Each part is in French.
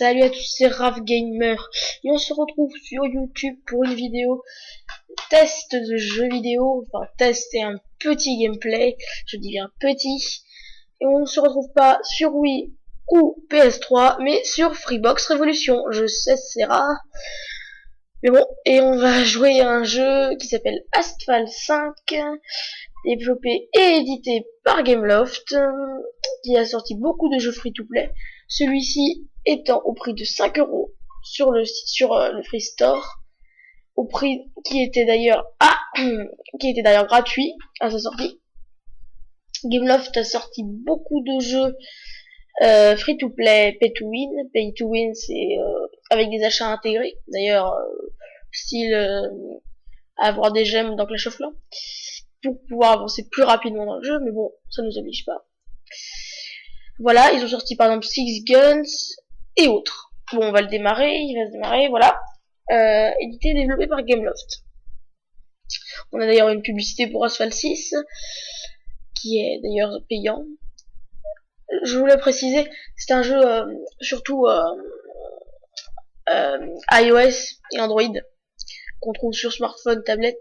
Salut à tous, c'est Raph Gamer et on se retrouve sur YouTube pour une vidéo test de jeux vidéo, enfin test et un petit gameplay, je dis bien petit, et on ne se retrouve pas sur Wii ou PS3 mais sur Freebox Revolution. Je sais, c'est rare, mais bon, et on va jouer à un jeu qui s'appelle Asphalt 5, développé et édité par Gameloft, qui a sorti beaucoup de jeux free-to-play. Celui-ci étant au prix de 5 € sur le Free Store, au prix qui était d'ailleurs gratuit à sa sortie. Gameloft a sorti beaucoup de jeux free-to-play, pay to win, c'est avec des achats intégrés. D'ailleurs, style avoir des gemmes dans Clash of Clans pour pouvoir avancer plus rapidement dans le jeu, mais bon, ça nous oblige pas. Voilà, ils ont sorti par exemple Six Guns et autres. Bon, on va le démarrer, il va se démarrer, voilà. Édité et développé par Gameloft. On a d'ailleurs une publicité pour Asphalt 6, qui est d'ailleurs payant. Je voulais préciser, c'est un jeu surtout iOS et Android, qu'on trouve sur smartphone, tablette.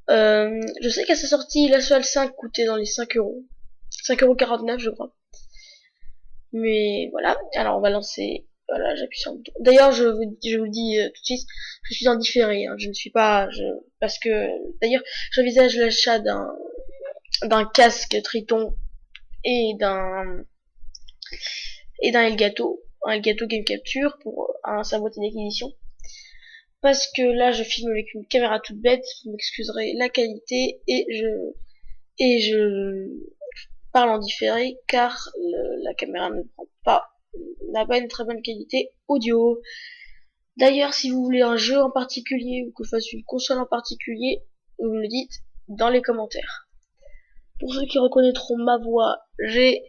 Je sais qu'à sa sortie, l'Asphalt 5 coûtait dans les 5 €. 5,49 € je crois. Mais voilà, alors on va lancer. Voilà, j'appuie sur le bouton. D'ailleurs, je vous dis tout de suite, je suis en différé, hein, je ne suis pas, parce que d'ailleurs, j'envisage l'achat d'un casque Triton et d'un Elgato, un Elgato Game Capture pour un saboté d'acquisition. Parce que là, je filme avec une caméra toute bête, vous m'excuserez la qualité et je parle en différé car la caméra n'a pas une très bonne qualité audio. D'ailleurs, si vous voulez un jeu en particulier ou que je fasse une console en particulier, vous me le dites dans les commentaires. Pour ceux qui reconnaîtront ma voix, j'ai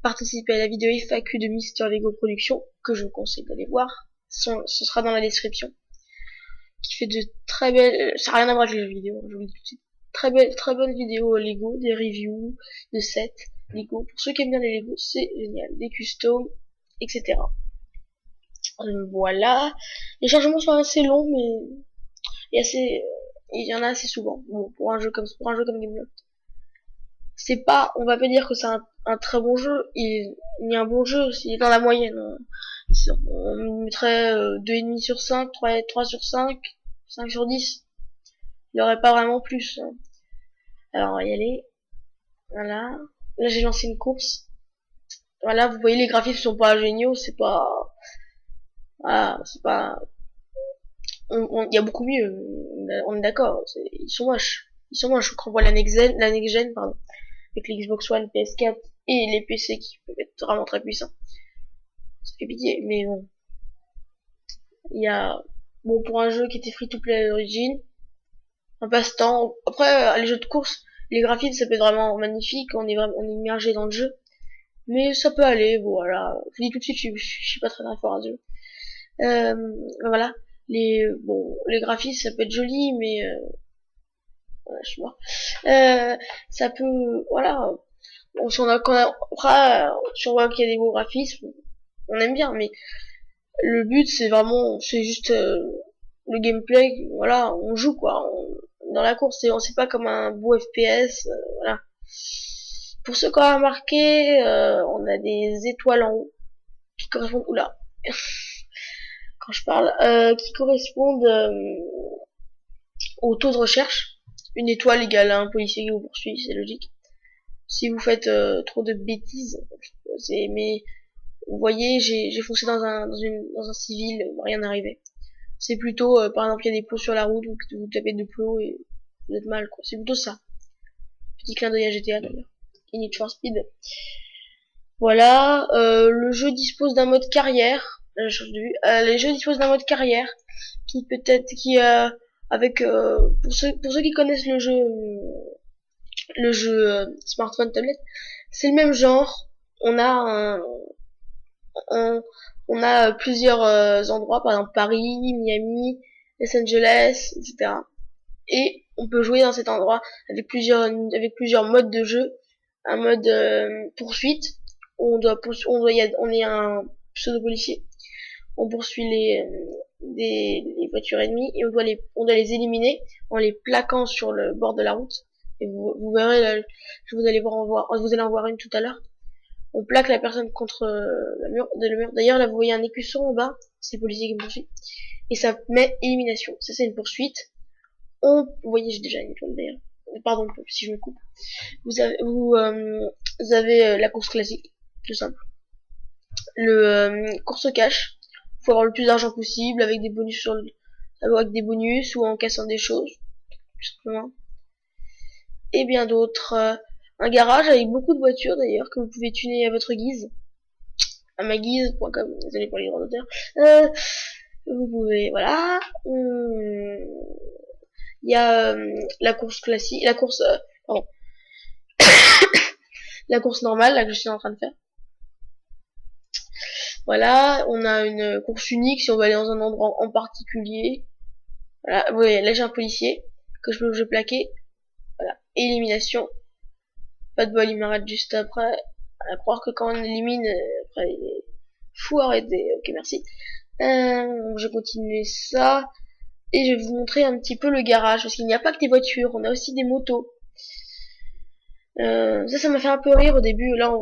participé à la vidéo FAQ de Mister Lego Productions, que je vous conseille d'aller voir. Ce sera dans la description. Qui fait de très belles... Ça n'a rien à voir avec les jeux vidéo, je vous le dis tout de suite. Très bonnes vidéos Lego, des reviews de sets Lego. Pour ceux qui aiment bien les Lego, c'est génial. Des customs, etc. Voilà. Les chargements sont assez longs, mais il y en a assez souvent. Bon, pour un jeu comme Gameloft. C'est pas, on va pas dire que c'est un très bon jeu. Il y a un bon jeu, il est dans la moyenne. On mettrait 2,5 sur 5, 3 sur 5, 5 sur 10. Il n'y aurait pas vraiment plus. Alors on va y aller. Voilà. Là j'ai lancé une course. Voilà, vous voyez les graphismes sont pas géniaux, c'est pas... Voilà, c'est pas... Il y a beaucoup mieux, on est d'accord. Ils sont moches. Ils sont moches, quand on voit la next gen, pardon, avec l'Xbox One, PS4 et les PC qui peuvent être vraiment très puissants. Ça fait pitié, mais bon. Il y a... Bon, pour un jeu qui était free-to-play à l'origine, un passe-temps. Après, les jeux de course, les graphismes, ça peut être vraiment magnifique, on est immergé dans le jeu. Mais ça peut aller, voilà. Je vous dis tout de suite, je suis pas très fort à ce jeu. Voilà. Les graphismes, ça peut être joli, mais voilà, je suis mort. Ça peut, voilà. Bon, si on voit qu'il y a des beaux graphismes, on aime bien, mais le but, c'est juste le gameplay, voilà, on joue, quoi. Dans la course, c'est pas comme un beau FPS, voilà. Pour ceux qui ont remarqué, on a des étoiles en haut qui correspondent, oula, quand je parle, qui correspondent au taux de recherche. Une étoile égale à un policier qui vous poursuit, c'est logique. Si vous faites trop de bêtises, mais vous voyez, j'ai foncé dans un civil, rien n'arrivait. C'est plutôt, par exemple, il y a des plots sur la route, vous tapez de plots et vous êtes mal, quoi. C'est plutôt ça. Petit clin d'œil à GTA d'ailleurs. Et Need for Speed. Voilà, le jeu dispose d'un mode carrière. Les jeux disposent d'un mode carrière qui avec pour ceux qui connaissent le jeu smartphone tablette, c'est le même genre. On a plusieurs endroits, par exemple Paris, Miami, Los Angeles, etc. Et on peut jouer dans cet endroit avec plusieurs modes de jeu. Un mode poursuite, on est un pseudo policier. on poursuit les voitures ennemies et on doit les éliminer en les plaquant sur le bord de la route. Et vous verrez, là, vous allez en voir une tout à l'heure. On plaque la personne contre le mur. D'ailleurs, là, vous voyez un écusson en bas, c'est le policier qui me poursuit. Et ça met élimination. Ça, c'est une poursuite. Vous voyez, j'ai déjà une étoile d'ailleurs. Pardon si je me coupe. Vous avez la course classique, tout simple. Course cache. Faut avoir le plus d'argent possible avec des bonus ou en cassant des choses, tout simplement. Et bien d'autres. Un garage avec beaucoup de voitures d'ailleurs que vous pouvez tuner à votre guise. À ma guise.com, désolé pour les droits d'auteur. Vous pouvez, voilà. Il y a la course classique, pardon, la course normale là que je suis en train de faire. Voilà, on a une course unique si on veut aller dans un endroit en particulier. Voilà, vous voyez, là j'ai un policier que je peux plaquer. Voilà, élimination. Pas de bol, il m'arrête juste après. À croire que quand on élimine, après il est fou, arrêtez. Ok, merci. Je vais continuer ça. Et je vais vous montrer un petit peu le garage, parce qu'il n'y a pas que des voitures, on a aussi des motos. Ça m'a fait un peu rire au début, là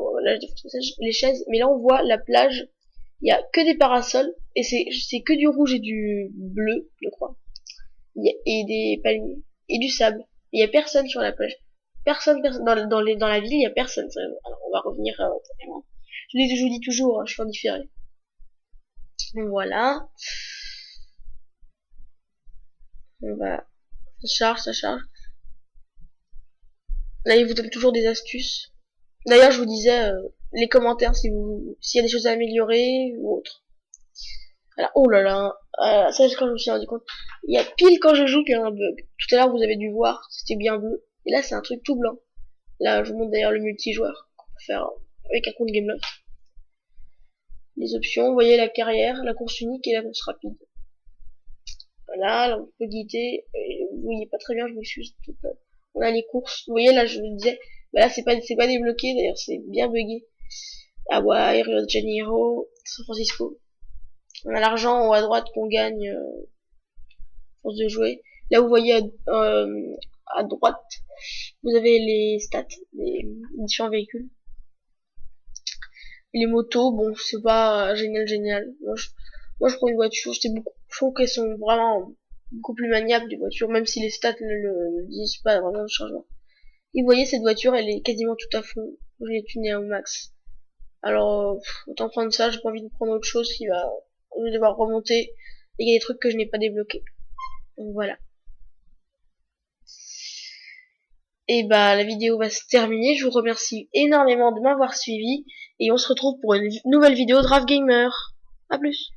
les chaises, mais là on voit la plage, il y a que des parasols, et c'est que du rouge et du bleu, je crois. Et des palmiers, et du sable. Il y a personne sur la plage. Personne dans la ville, il y a personne. Alors on va revenir je vous dis toujours, je suis en différé. Voilà. Ça charge. Là, il vous donne toujours des astuces. D'ailleurs, je vous disais, les commentaires s'il y a des choses à améliorer ou autre. Alors, oh là là, ça c'est quand je me suis rendu compte. Il y a pile quand je joue qu'il y a un bug. Tout à l'heure, vous avez dû voir, c'était bien bleu. Et là, c'est un truc tout blanc. Là, je vous montre d'ailleurs le multijoueur qu'on peut faire avec un compte Gameloft. Les options, vous voyez la carrière, la course unique et la course rapide. Voilà, là on peut guider. Vous voyez pas très bien, je m'excuse. On a les courses. Vous voyez là, je vous disais, bah là c'est pas débloqué d'ailleurs, c'est bien buggé. Hawaï, Rio de Janeiro, San Francisco. On a l'argent en haut à droite qu'on gagne force de jouer. Là vous voyez à droite, vous avez les stats des différents véhicules. Et les motos, bon c'est pas génial. Moi je prends une voiture, je trouve qu'elles sont vraiment beaucoup plus maniables des voitures, même si les stats ne le disent pas vraiment de changement. Et vous voyez cette voiture, elle est quasiment tout à fond. Je l'ai tunée au max. Alors autant prendre ça, j'ai pas envie de prendre autre chose qui va je vais devoir remonter et il y a des trucs que je n'ai pas débloqués. Donc voilà. Et bah la vidéo va se terminer. Je vous remercie énormément de m'avoir suivi et on se retrouve pour une nouvelle vidéo Draft Gamer. A plus.